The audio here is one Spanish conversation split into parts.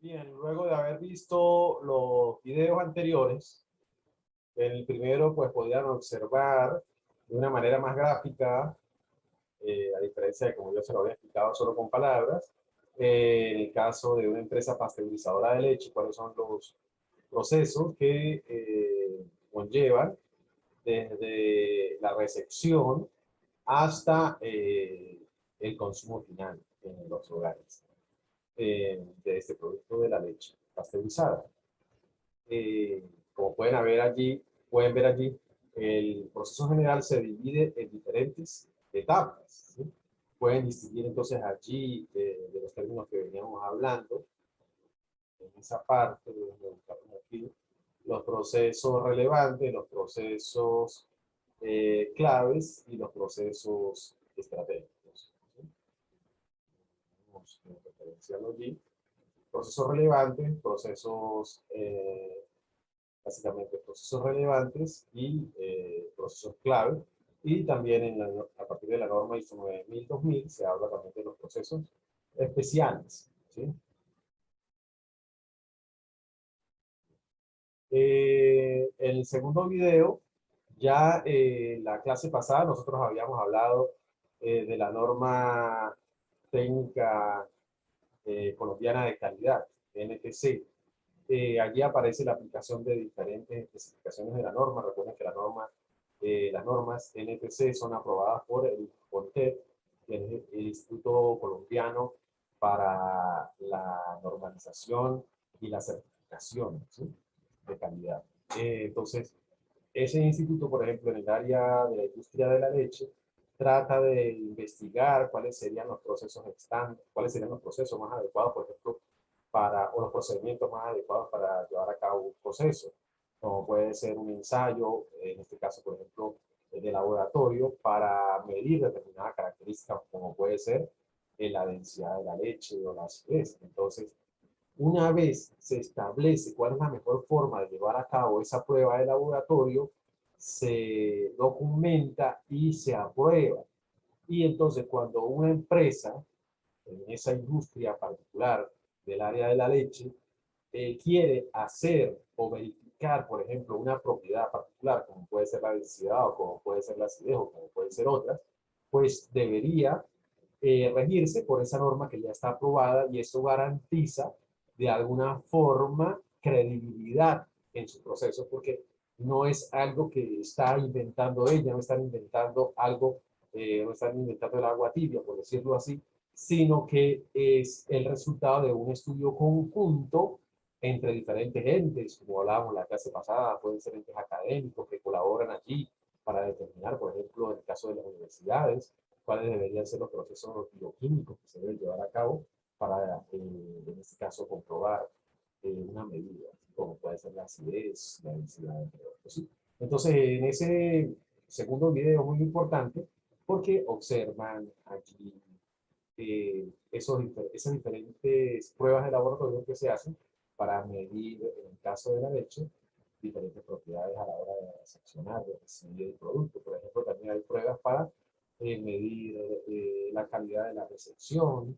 Bien, luego de haber visto los videos anteriores, en el primero pues podían observar de una manera más gráfica, a diferencia de como yo se lo había explicado solo con palabras, en el caso de una empresa pasteurizadora de leche, cuáles son los procesos que conllevan desde la recepción hasta el consumo final en los hogares de este producto de la leche pasteurizada. Como pueden ver allí, el proceso general se divide en diferentes etapas, ¿sí? Pueden distinguir entonces allí de los términos que veníamos hablando, en esa parte, aquí, los procesos relevantes, los procesos claves y los procesos estratégicos, ¿sí? Vamos a referenciarlo allí. Procesos relevantes, básicamente procesos relevantes y procesos clave. Y también a partir de la norma ISO 9000-2000 se habla también de los procesos especiales, ¿sí? En el segundo video, ya la clase pasada nosotros habíamos hablado de la norma técnica colombiana de calidad, NTC. Allí aparece la aplicación de diferentes especificaciones de la norma. Recuerden que las normas NTC son aprobadas por el CONTEP, que es el Instituto Colombiano para la Normalización y la Certificación, ¿sí?, de calidad. Entonces, ese instituto, por ejemplo, en el área de la industria de la leche, trata de investigar cuáles serían los procesos estándar, cuáles serían los procesos más adecuados, por ejemplo, o los procedimientos más adecuados para llevar a cabo un proceso, como puede ser un ensayo, en este caso, por ejemplo, de laboratorio, para medir determinadas características, como puede ser la densidad de la leche o la acidez. Entonces, una vez se establece cuál es la mejor forma de llevar a cabo esa prueba de laboratorio, se documenta y se aprueba. Y entonces cuando una empresa, en esa industria particular del área de la leche, quiere hacer o verificar, por ejemplo, una propiedad particular, como puede ser la densidad o como puede ser la acidez o como puede ser otras, pues debería regirse por esa norma que ya está aprobada, y eso garantiza de alguna forma credibilidad en su proceso, porque no es algo que está inventando ella, no están inventando algo, no están inventando el agua tibia, por decirlo así, sino que es el resultado de un estudio conjunto entre diferentes entes, como hablábamos la clase pasada. Pueden ser entes académicos que colaboran allí para determinar, por ejemplo, en el caso de las universidades, cuáles deberían ser los procesos bioquímicos que se deben llevar a cabo para, en este caso, comprobar una medida, como puede ser la acidez, la densidad, entre otros, ¿sí? Entonces, en ese segundo video es muy importante porque observan aquí esas diferentes pruebas de laboratorio que se hacen para medir, en el caso de la leche, diferentes propiedades a la hora de recepcionar, de recibir el producto. Por ejemplo, también hay pruebas para medir la calidad de la recepción,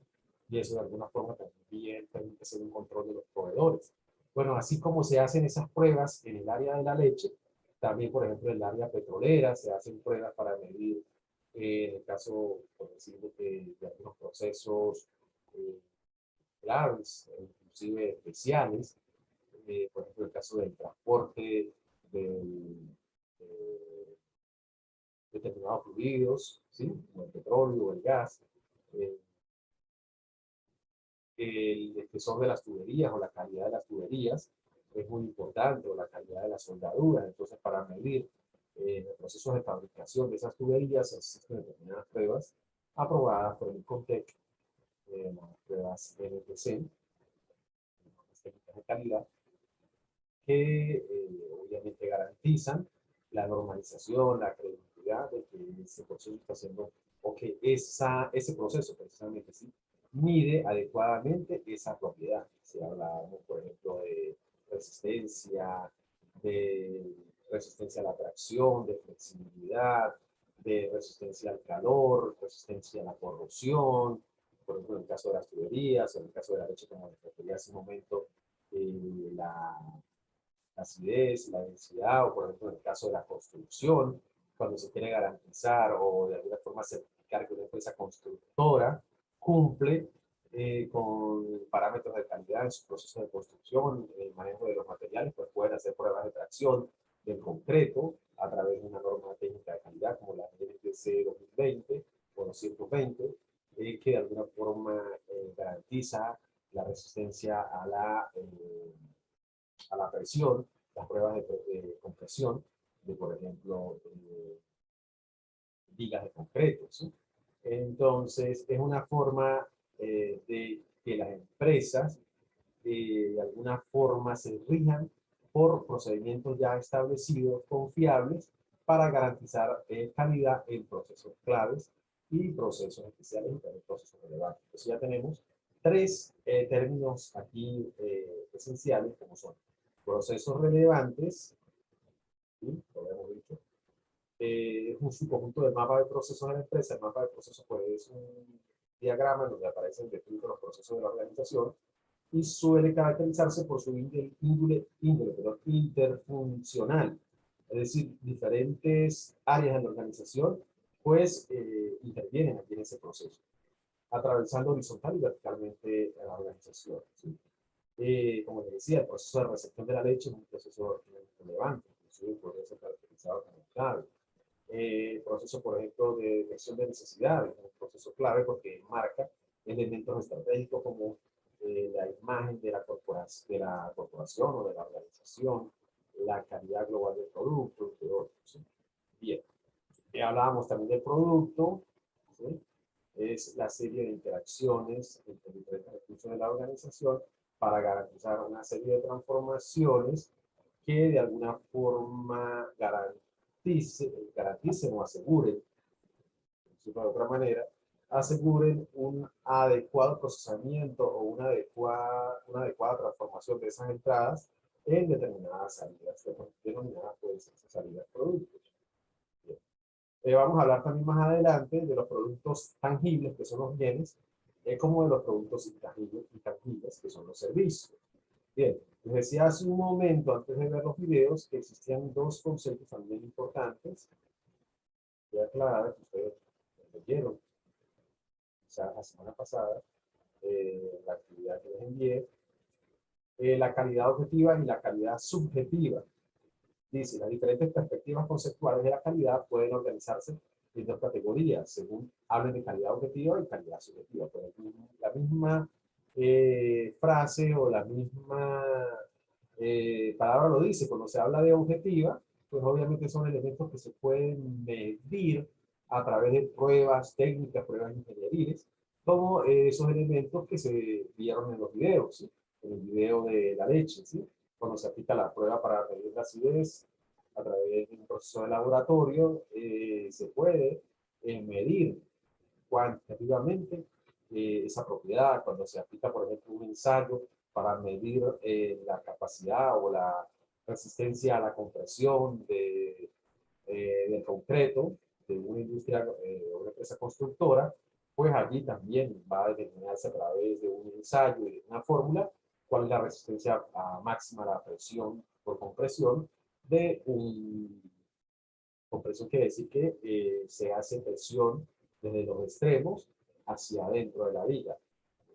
y eso de alguna forma también permite hacer un control de los proveedores. Bueno, así como se hacen esas pruebas en el área de la leche, también, por ejemplo, en el área petrolera se hacen pruebas para medir, en el caso, por decirlo, de algunos procesos eh, claves, inclusive especiales, por ejemplo, el caso del transporte de determinados fluidos, ¿sí?, como el petróleo o el gas, eh, el espesor de las tuberías o la calidad de las tuberías es muy importante, o la calidad de las soldaduras. Entonces, para medir los procesos de fabricación de esas tuberías, existen determinadas pruebas aprobadas por el CONTEC, las pruebas NTC, las técnicas de calidad, que obviamente garantizan la normalización, la credibilidad de que ese proceso está haciendo, o que ese proceso precisamente, sí, mide adecuadamente esa propiedad. Si hablamos, por ejemplo, de resistencia a la tracción, de flexibilidad, de resistencia al calor, resistencia a la corrosión, por ejemplo, en el caso de las tuberías, en el caso de la leche, como les refería hace un momento, la acidez, la densidad, o por ejemplo en el caso de la construcción, cuando se quiere garantizar o de alguna forma certificar que una empresa constructora cumple con parámetros de calidad en su proceso de construcción, el manejo de los materiales, pues pueden hacer pruebas de tracción del concreto a través de una norma técnica de calidad como la NTC 2020 o 220, que de alguna forma garantiza la resistencia a la presión, las pruebas de compresión de, por ejemplo, vigas de concreto, ¿sí? Entonces, es una forma de que las empresas de alguna forma se rijan por procedimientos ya establecidos, confiables, para garantizar calidad en procesos claves y procesos especiales y también procesos relevantes. Entonces ya tenemos tres términos aquí esenciales, como son procesos relevantes, ¿sí? Lo hemos dicho, es un subconjunto del mapa de procesos de la empresa. El mapa de procesos pues, es un diagrama donde aparecen descritos los procesos de la organización y suele caracterizarse por su índole interfuncional. Es decir, diferentes áreas de la organización pues intervienen aquí en ese proceso, atravesando horizontal y verticalmente a la organización, ¿sí? Como les decía, el proceso de recepción de la leche es un proceso relevante, inclusive podría ser caracterizado como clave. El proceso, por ejemplo, de detección de necesidades, es un proceso clave porque marca elementos estratégicos como la imagen de de la corporación o de la organización, la calidad global del producto, entre otros, ¿sí? Bien, hablábamos también del producto, ¿sí? Es la serie de interacciones entre diferentes recursos de la organización para garantizar una serie de transformaciones que de alguna forma garanticen o aseguren, de otra manera, aseguren un adecuado procesamiento o una adecuada transformación de esas entradas en determinadas salidas, denominadas pues esas salidas productos. Vamos a hablar también más adelante de los productos tangibles, que son los bienes, como de los productos intangibles, que son los servicios. Bien, les decía hace un momento, antes de ver los videos, que existían dos conceptos también importantes. Voy a aclarar que ustedes leyeron, quizás la semana pasada, la actividad que les envié, la calidad objetiva y la calidad subjetiva. Dice, las diferentes perspectivas conceptuales de la calidad pueden organizarse en dos categorías, según hablen de calidad objetiva y calidad subjetiva. Pues la misma frase o la misma palabra lo dice, cuando se habla de objetiva, pues obviamente son elementos que se pueden medir a través de pruebas técnicas, pruebas ingenieriles, como esos elementos que se vieron en los videos, ¿sí? En el video de la leche, ¿sí? Cuando se aplica la prueba para medir la acidez a través de un proceso de laboratorio, se puede medir cuantitativamente esa propiedad. Cuando se aplica, por ejemplo, un ensayo para medir la capacidad o la resistencia a la compresión del concreto de una industria o una empresa constructora, pues allí también va a determinarse a través de un ensayo y de una fórmula cuál es la resistencia máxima a la presión por compresión de un compresión. Quiere decir que se hace presión desde los extremos hacia adentro de la viga.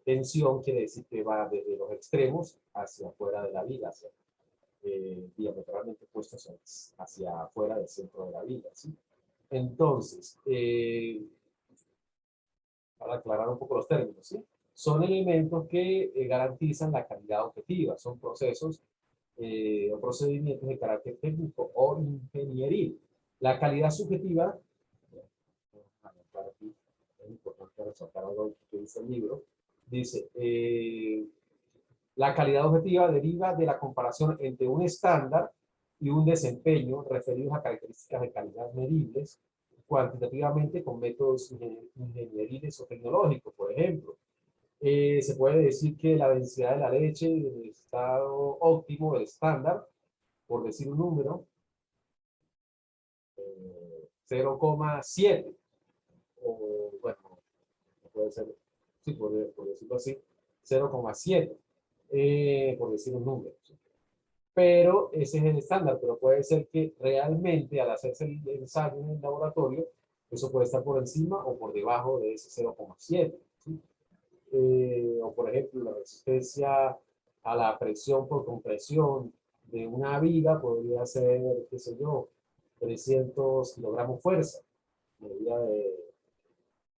Tensión quiere decir que va desde los extremos hacia afuera de la viga, hacia, diametralmente puestos hacia afuera del centro de la viga, ¿sí? Entonces, para aclarar un poco los términos, ¿sí? Son elementos que garantizan la calidad objetiva, son procesos o procedimientos de carácter técnico o ingenieril. La calidad subjetiva, es importante resaltar algo que dice el libro, dice, la calidad objetiva deriva de la comparación entre un estándar y un desempeño referidos a características de calidad medibles cuantitativamente con métodos ingenieriles o tecnológicos. Por ejemplo, se puede decir que la densidad de la leche en el estado óptimo, el estándar, por decir un número, 0,7, o bueno, puede ser sí, por decirlo así, 0,7, por decir un número. ¿Sí? Pero ese es el estándar, pero puede ser que realmente al hacerse el ensayo en el laboratorio, eso puede estar por encima o por debajo de ese 0,7. ¿Sí? O por ejemplo, la resistencia a la presión por compresión de una viga podría ser, qué sé yo, 300 kilogramos fuerza, medida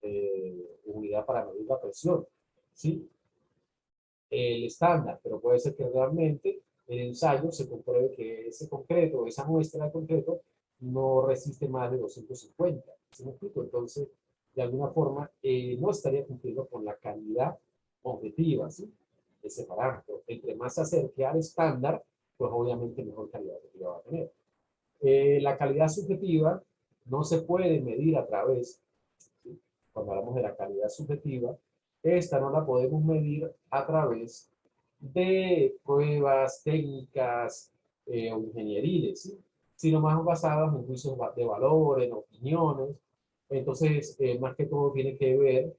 de unidad para medir la presión, ¿sí? El estándar, pero puede ser que realmente en el ensayo se compruebe que ese concreto, esa muestra de concreto, no resiste más de 250. ¿Sí me explico? Entonces, de alguna forma, no estaría cumpliendo con la calidad objetiva, ¿sí? Ese parámetro. Entre más se acerque al estándar, pues obviamente mejor calidad objetiva va a tener. La calidad subjetiva no se puede medir a través, ¿sí? Cuando hablamos de la calidad subjetiva, esta no la podemos medir a través de pruebas técnicas o ingenieriles, ¿sí? Sino más basadas en juicios de valor, en opiniones. Entonces, más que todo tiene que ver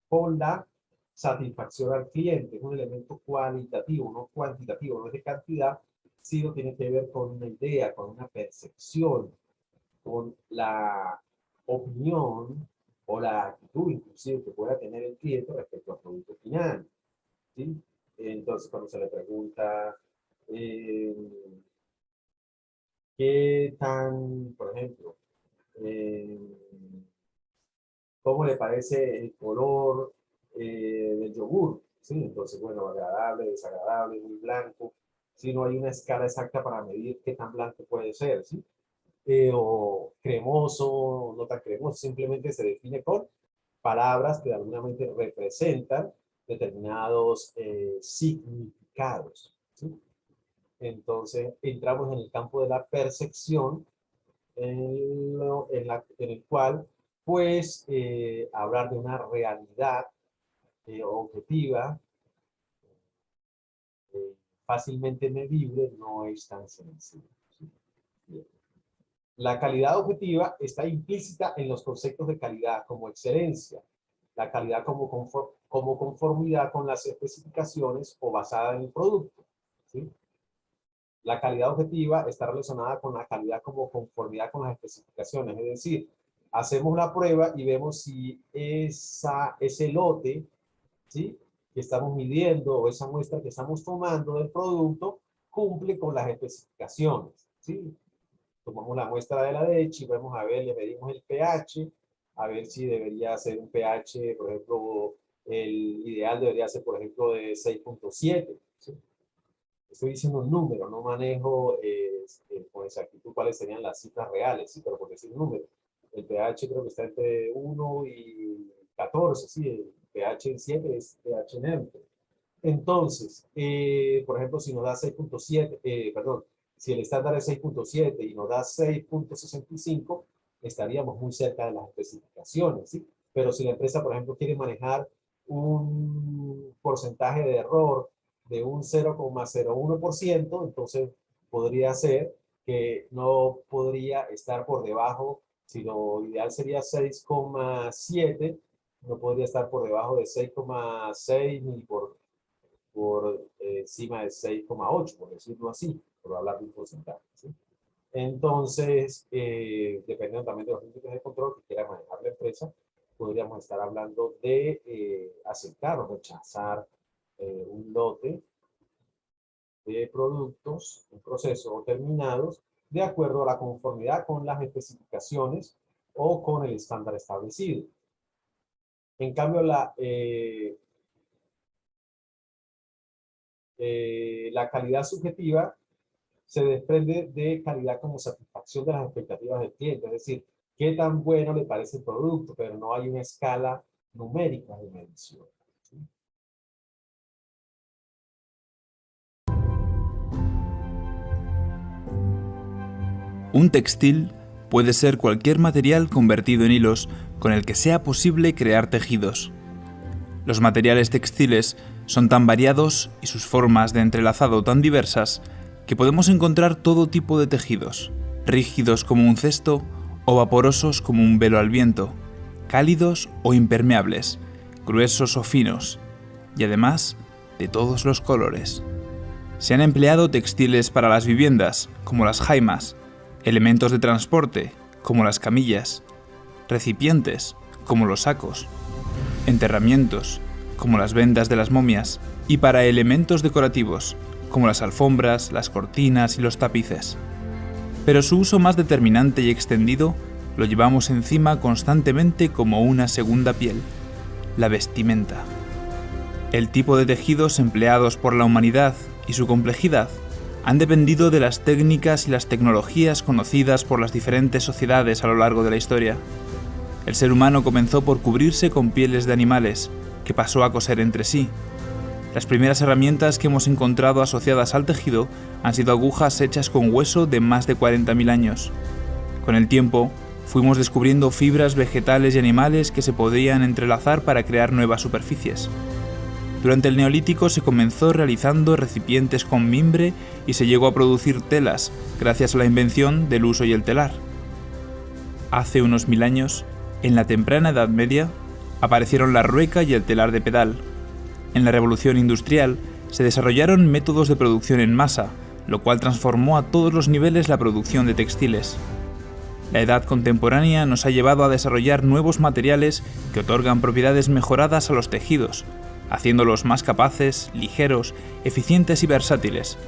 con la satisfacción al cliente. Es un elemento cualitativo, no cuantitativo, no es de cantidad, sino tiene que ver con una idea, con una percepción, con la opinión o la actitud inclusive que pueda tener el cliente respecto al producto final. ¿Sí? Entonces, cuando se le pregunta eh, qué tan, por ejemplo, eh, cómo le parece el color del yogur, ¿sí? Entonces, bueno, agradable, desagradable, muy blanco. Si no hay una escala exacta para medir qué tan blanco puede ser, ¿sí? O cremoso, no tan cremoso, simplemente se define con palabras que de alguna manera representan determinados significados, ¿sí? Entonces, entramos en el campo de la percepción, en el cual, pues, hablar de una realidad objetiva, eh, fácilmente medible, no es tan sencillo. ¿Sí? Bien. La calidad objetiva está implícita en los conceptos de calidad como excelencia, la calidad como conformidad con las especificaciones o basada en el producto. ¿Sí? La calidad objetiva está relacionada con la calidad como conformidad con las especificaciones, es decir, hacemos la prueba y vemos si ese lote, ¿sí?, que estamos midiendo o esa muestra que estamos tomando del producto cumple con las especificaciones. ¿Sí? Tomamos la muestra de la leche y vamos a ver, le medimos el pH, a ver si debería ser un pH, por ejemplo, el ideal debería ser, por ejemplo, de 6,7. ¿Sí? Estoy diciendo un número, no manejo con exactitud cuáles serían las cifras reales, ¿sí? Pero por decir un número. El pH creo que está entre 1 y 14, ¿sí? El pH en 7 es pH neutro. Entonces, por ejemplo, si nos da 6,7, perdón, si el estándar es 6,7 y nos da 6,65, estaríamos muy cerca de las especificaciones, ¿sí? Pero si la empresa, por ejemplo, quiere manejar un porcentaje de error de un 0,01%, entonces podría ser que no podría estar por debajo, si lo ideal sería 6,7, no podría estar por debajo de 6,6 ni por encima de 6,8, por decirlo así, por hablar de un porcentaje. ¿Sí? Entonces, dependiendo también de los límites de control que quiera manejar la empresa, podríamos estar hablando de aceptar o rechazar un lote de productos, un proceso terminados, de acuerdo a la conformidad con las especificaciones o con el estándar establecido. En cambio, la calidad subjetiva se desprende de calidad como satisfacción de las expectativas del cliente, es decir, qué tan bueno le parece el producto, pero no hay una escala numérica de medición. ¿Sí? Un textil puede ser cualquier material convertido en hilos con el que sea posible crear tejidos. Los materiales textiles son tan variados y sus formas de entrelazado tan diversas que podemos encontrar todo tipo de tejidos, rígidos como un cesto o vaporosos como un velo al viento, cálidos o impermeables, gruesos o finos, y además de todos los colores. Se han empleado textiles para las viviendas, como las jaimas, elementos de transporte, como las camillas, recipientes, como los sacos, enterramientos, como las vendas de las momias, y para elementos decorativos, como las alfombras, las cortinas y los tapices. Pero su uso más determinante y extendido lo llevamos encima constantemente como una segunda piel, la vestimenta. El tipo de tejidos empleados por la humanidad y su complejidad han dependido de las técnicas y las tecnologías conocidas por las diferentes sociedades a lo largo de la historia. El ser humano comenzó por cubrirse con pieles de animales, que pasó a coser entre sí. Las primeras herramientas que hemos encontrado asociadas al tejido han sido agujas hechas con hueso de más de 40.000 años. Con el tiempo, fuimos descubriendo fibras vegetales y animales que se podían entrelazar para crear nuevas superficies. Durante el Neolítico se comenzó realizando recipientes con mimbre y se llegó a producir telas gracias a la invención del huso y el telar. Hace unos 1000 años, en la temprana Edad Media, aparecieron la rueca y el telar de pedal. En la Revolución Industrial se desarrollaron métodos de producción en masa, lo cual transformó a todos los niveles la producción de textiles. La edad contemporánea nos ha llevado a desarrollar nuevos materiales que otorgan propiedades mejoradas a los tejidos, haciéndolos más capaces, ligeros, eficientes y versátiles,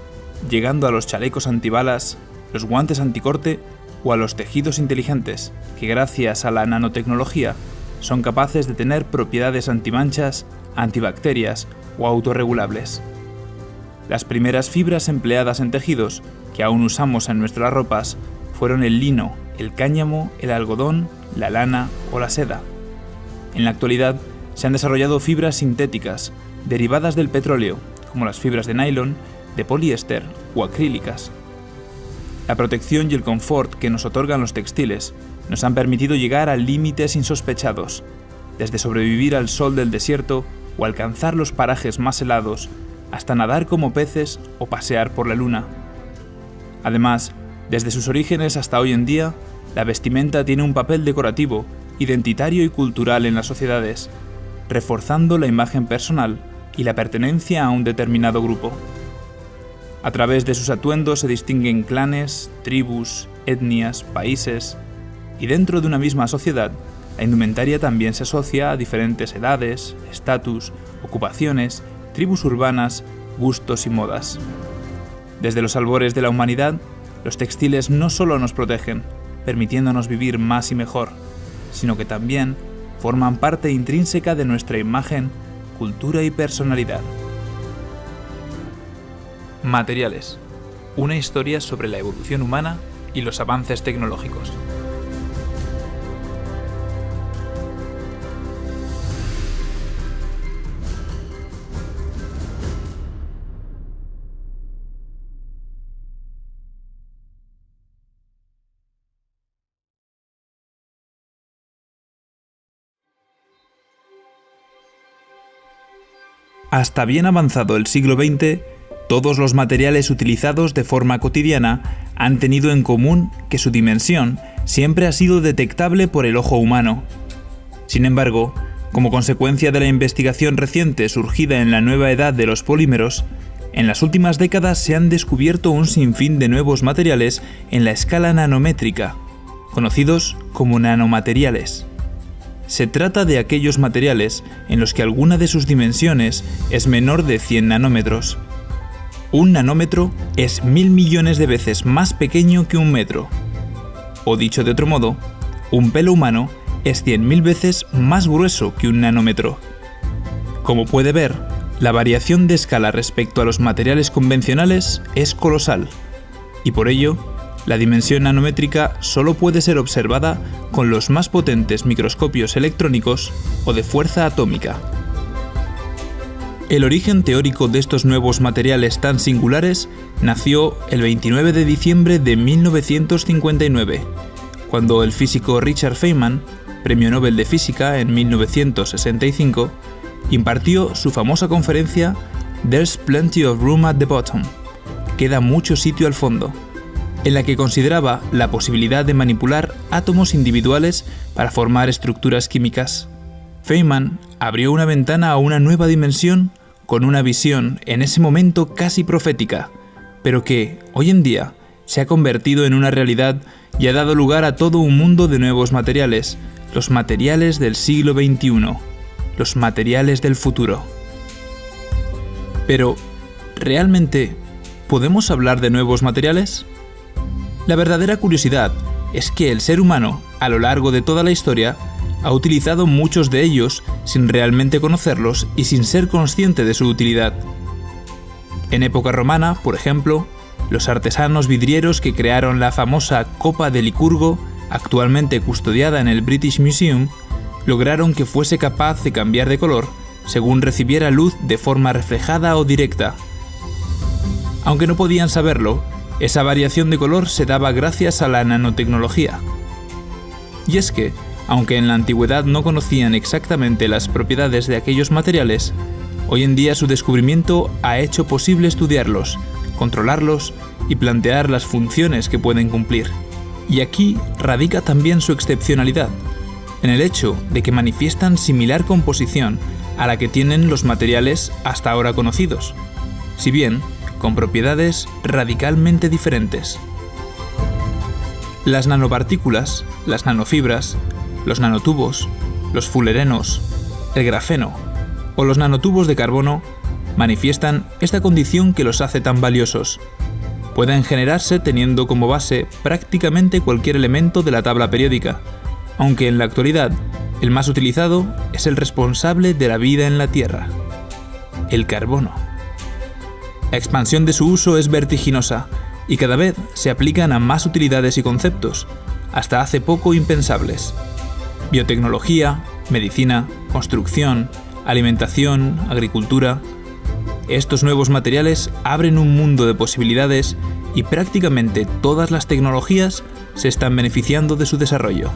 llegando a los chalecos antibalas, los guantes anticorte o a los tejidos inteligentes, que gracias a la nanotecnología son capaces de tener propiedades antimanchas, antibacterias o autorregulables. Las primeras fibras empleadas en tejidos, que aún usamos en nuestras ropas, fueron el lino, el cáñamo, el algodón, la lana o la seda. En la actualidad se han desarrollado fibras sintéticas, derivadas del petróleo, como las fibras de nylon, de poliéster o acrílicas. La protección y el confort que nos otorgan los textiles nos han permitido llegar a límites insospechados, desde sobrevivir al sol del desierto o alcanzar los parajes más helados, hasta nadar como peces o pasear por la luna. Además, desde sus orígenes hasta hoy en día, la vestimenta tiene un papel decorativo, identitario y cultural en las sociedades, reforzando la imagen personal y la pertenencia a un determinado grupo. A través de sus atuendos se distinguen clanes, tribus, etnias, países, y dentro de una misma sociedad, la indumentaria también se asocia a diferentes edades, estatus, ocupaciones, tribus urbanas, gustos y modas. Desde los albores de la humanidad, los textiles no solo nos protegen, permitiéndonos vivir más y mejor, sino que también forman parte intrínseca de nuestra imagen, cultura y personalidad. Materiales. Una historia sobre la evolución humana y los avances tecnológicos. Hasta bien avanzado el siglo XX, todos los materiales utilizados de forma cotidiana han tenido en común que su dimensión siempre ha sido detectable por el ojo humano. Sin embargo, como consecuencia de la investigación reciente surgida en la nueva edad de los polímeros, en las últimas décadas se han descubierto un sinfín de nuevos materiales en la escala nanométrica, conocidos como nanomateriales. Se trata de aquellos materiales en los que alguna de sus dimensiones es menor de 100 nanómetros. Un nanómetro es 1000 millones de veces más pequeño que un metro. O dicho de otro modo, un pelo humano es 100.000 veces más grueso que un nanómetro. Como puede ver, la variación de escala respecto a los materiales convencionales es colosal, y por ello, la dimensión nanométrica solo puede ser observada con los más potentes microscopios electrónicos o de fuerza atómica. El origen teórico de estos nuevos materiales tan singulares nació el 29 de diciembre de 1959, cuando el físico Richard Feynman, Premio Nobel de Física en 1965, impartió su famosa conferencia There's Plenty of Room at the Bottom, queda mucho sitio al fondo, en la que consideraba la posibilidad de manipular átomos individuales para formar estructuras químicas. Feynman abrió una ventana a una nueva dimensión con una visión en ese momento casi profética, pero que, hoy en día, se ha convertido en una realidad y ha dado lugar a todo un mundo de nuevos materiales, los materiales del siglo XXI, los materiales del futuro. Pero, ¿realmente podemos hablar de nuevos materiales? La verdadera curiosidad es que el ser humano, a lo largo de toda la historia, ha utilizado muchos de ellos sin realmente conocerlos y sin ser consciente de su utilidad. En época romana, por ejemplo, los artesanos vidrieros que crearon la famosa copa de Licurgo, actualmente custodiada en el British Museum, lograron que fuese capaz de cambiar de color según recibiera luz de forma reflejada o directa. Aunque no podían saberlo, esa variación de color se daba gracias a la nanotecnología. Y es que, aunque en la antigüedad no conocían exactamente las propiedades de aquellos materiales, hoy en día su descubrimiento ha hecho posible estudiarlos, controlarlos y plantear las funciones que pueden cumplir. Y aquí radica también su excepcionalidad, en el hecho de que manifiestan similar composición a la que tienen los materiales hasta ahora conocidos, si bien con propiedades radicalmente diferentes. Las nanopartículas, las nanofibras, los nanotubos, los fulerenos, el grafeno o los nanotubos de carbono manifiestan esta condición que los hace tan valiosos. Pueden generarse teniendo como base prácticamente cualquier elemento de la tabla periódica, aunque en la actualidad el más utilizado es el responsable de la vida en la Tierra, el carbono. La expansión de su uso es vertiginosa y cada vez se aplican a más utilidades y conceptos, hasta hace poco impensables. Biotecnología, medicina, construcción, alimentación, agricultura. Estos nuevos materiales abren un mundo de posibilidades y prácticamente todas las tecnologías se están beneficiando de su desarrollo.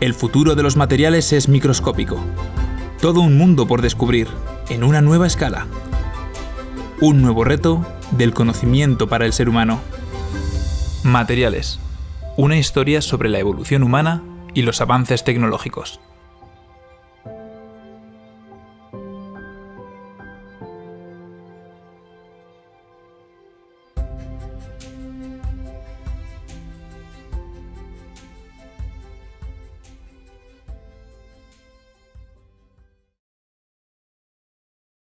El futuro de los materiales es microscópico. Todo un mundo por descubrir, en una nueva escala. Un nuevo reto del conocimiento para el ser humano. Materiales. Una historia sobre la evolución humana y los avances tecnológicos.